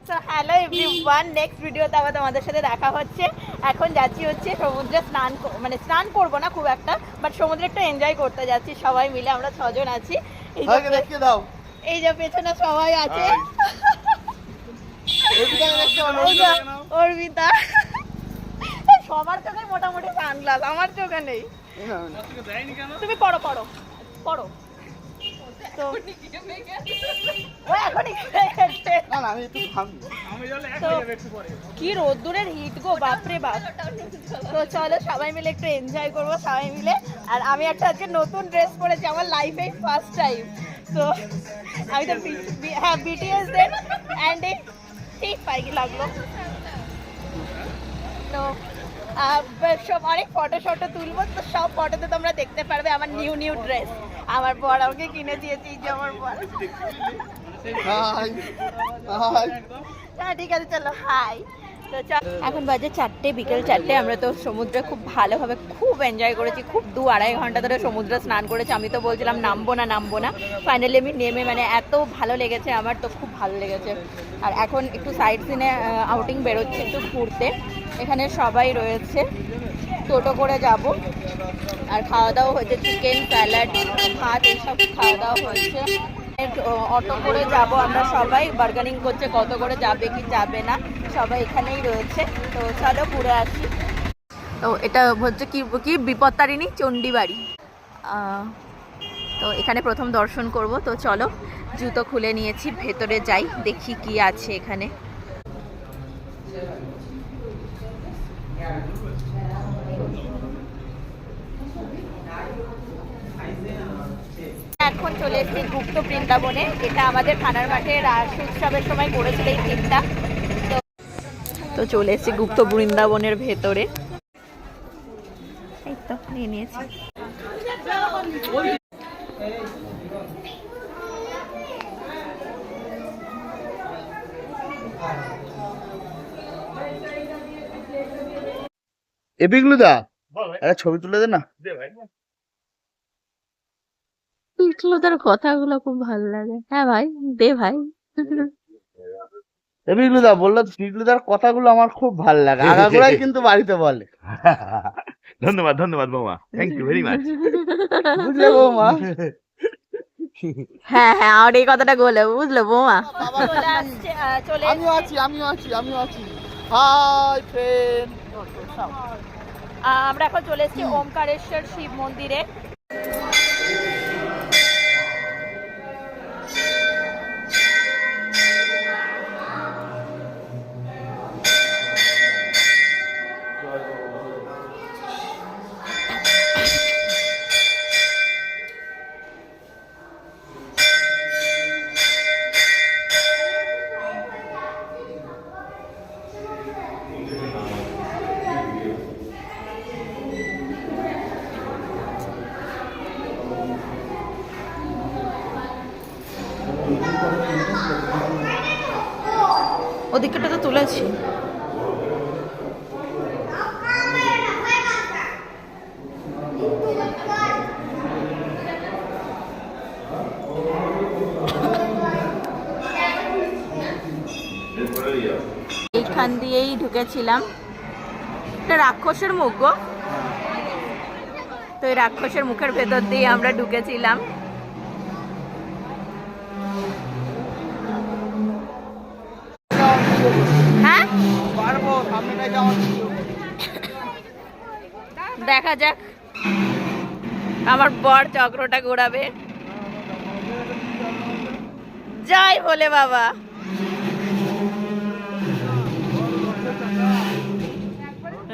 তো hello everyone, next ভিডিওতে আবার তোমাদের সাথে দেখা হচ্ছে। এখন যাচ্ছি হচ্ছে সমুদ্রে স্নান, মানে স্নান করবো না খুব একটা, বাট সমুদ্রে একটু এনজয় করতে যাচ্ছি সবাই মিলে। আমরা 6 জন আছি। এই যে পেছনে সবাই আছে, অর্পিতা। সবার চোখে মোটামুটি সানগ্লাস, আমার চোখে নেই। তুমি পড়ো পড়ো পড়ো। তো কি রোদ্দুরের হিট গো, বাপরে বাপ। তো চলো সবাই মিলে একটু এনজয় করবো সবাই মিলে। আর আমি একটা আজকে নতুন ড্রেস পরেছি, আমার লাইফে ফার্স্ট টাইম। তো আমি তো হ্যাঁ বিটিএস দের অ্যান্ড ঠিক পাইকি লাগলো। তো সব অনেক ফটো শটো তুলবো, তো সব ফটোতে তোমরা দেখতে পারবে আমার নিউ নিউ ড্রেস। আমার বর আমাকে কিনে দিয়েছে, এই যে আমার বর। হ্যাঁ ঠিক আছে, চলো হাই। তো এখন বাজে 4টে, বিকেল 4টে। আমরা তো সমুদ্রে খুব ভালোভাবে খুব এনজয় করেছি, খুব 2-2.5 ঘন্টা ধরে সমুদ্রে স্নান করেছি। আমি তো বলছিলাম নামবো না, ফাইনালি আমি নেমে মানে এত ভালো লেগেছে আমার, তো খুব ভালো লেগেছে। আর এখন একটু সাইড সিনে আউটিং বেরোচ্ছে একটু ঘুরতে। এখানে সবাই রয়েছে, টোটো করে যাব। আর খাওয়া দাওয়া হয়েছে, চিকেন, স্যালাড, ভাত, এইসব খাওয়া দাওয়া হয়েছে। অটো করে যাব আমরা সবাই, বার্গেনিং করছে কত করে যাবে কি যাবে না, সবাই এখানেই রয়েছে। তো চলো ঘুরে আসি। তো এটা হচ্ছে কি বিপত্তারিণী চণ্ডীবাড়ি। তো এখানে প্রথম দর্শন করব। তো চলো, জুতো খুলে নিয়েছি, ভেতরে যাই, দেখি কি আছে এখানে। এখন চলে এসেছি গুপ্ত বৃন্দাবনে। এটা আমাদের থানার মাঠে রাস উৎসবের সময় করেছিল এই থিমটা। তো চলে এসেছি গুপ্ত বৃন্দাবনের ভেতরে। এই তো নিয়ে নিয়েছি। এপিগুলোদা একটা ছবি তুলে দে না। পিকলুদার কথাগুলো খুব ভালো লাগে। হ্যাঁ ভাই, দে ভাই। এপিগুলোদা বললো, পিকলুদার কথাগুলো আমার খুব ভালো লাগে, আগাগোড়াই কিন্তু বাড়িতে বলে। ধন্যবাদ ধন্যবাদ বৌমা, থ্যাংক ইউ ভেরি মাচ। বুঝলে বৌমা? হ্যাঁ হ্যাঁ, আর এই কথাটা বলে বুঝলো বৌমা। আমিও আছি। Hi friend. আমরা এখন চলে এসেছি ওমকারেশ্বর শিব মন্দিরে। ওদিকটা তো তুলেছি। এইখান দিয়েই ঢুকেছিলাম। এটা রাক্ষসের মুখ গো। তো এই রাক্ষসের মুখের ভেতর দিয়ে আমরা ঢুকেছিলাম। হ্যাঁ দেখা যাক, আমার বর চক্রটা ঘোরাবে। যাই বলে বাবা।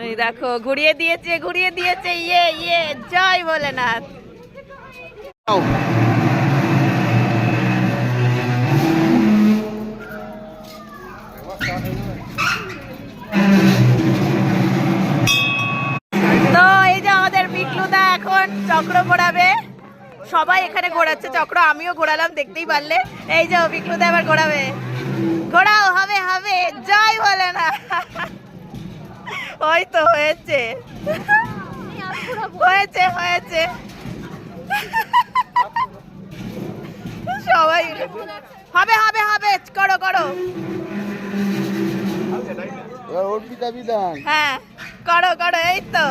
এই দেখো ঘুরিয়ে দিয়েছে ইয়ে জয় ভোলেনাথ। তো এই যে আমাদের পিকলুদা এখন চক্র ঘোরাবে। সবাই এখানে ঘোরাচ্ছে চক্র, আমিও ঘোরালাম, দেখতেই পারলে। এই যে পিকলুদা এবার ঘোরাবে। ঘোরাও, হবে হবে, জয় ভোলেনাথ। ওই তো হয়েছে হয়েছে হয়েছে। সবাই হবে হবে হবে, করো করো। এবার অর্পিতা বিধান। হ্যাঁ করো করো, এই তো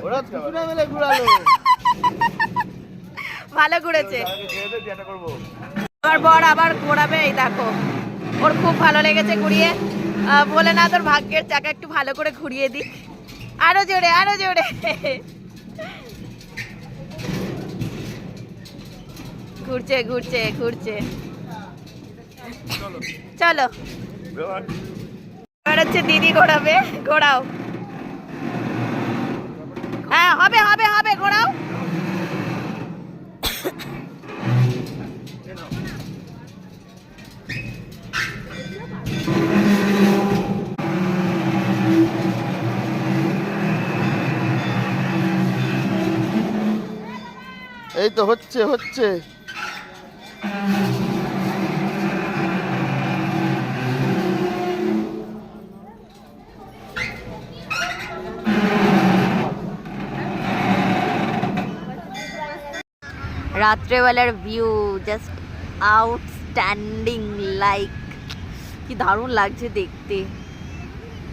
ওরা দুজনে মিলে ঘুরালো। ভালো ঘুরেছে। আমার বর আবার ঘোরাবে, এই দেখো ওর খুব ভালো লেগেছে ঘুরিয়ে। বলে না তোর ভাগ্যের চাকা একটু ভালো করে ঘুরিয়ে দিক। আরো জোরে আরো জোরে। ঘুরছে ঘুরছে ঘুরছে। চলো এবার হচ্ছে দিদি ঘোরাবে, ঘোরাও। হ্যাঁ হবে হবে হবে, ঘোরাও। এই তো হচ্ছে হচ্ছে। রাত্রেবেলার ভিউ জাস্ট আউটস্ট্যান্ডিং, লাইক কি দারুণ লাগছে দেখতে।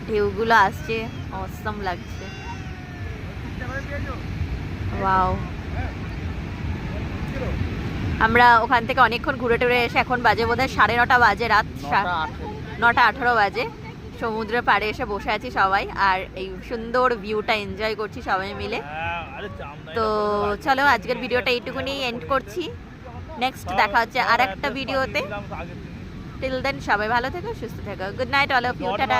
ঢেউগুলো আসছে, অসম লাগছে। ওয়াও। আমরা ওখান থেকে অনেকক্ষণ ঘুরে টুরে এসে এখন বাজে বোধহয় 9:30 বাজে, রাত 9:18 বাজে। সমুদ্রের পাড়ে এসে বসে আছি সবাই, আর এই সুন্দর ভিউটা এনজয় করছি সবাই মিলে। তো চলো আজকের ভিডিওটা এইটুকুনি এন্ড করছি। নেক্সট দেখা হচ্ছে আর একটা ভিডিওতে। টিল দেন সবাই ভালো থেকো, সুস্থ থেকো। Good night all of you, tata.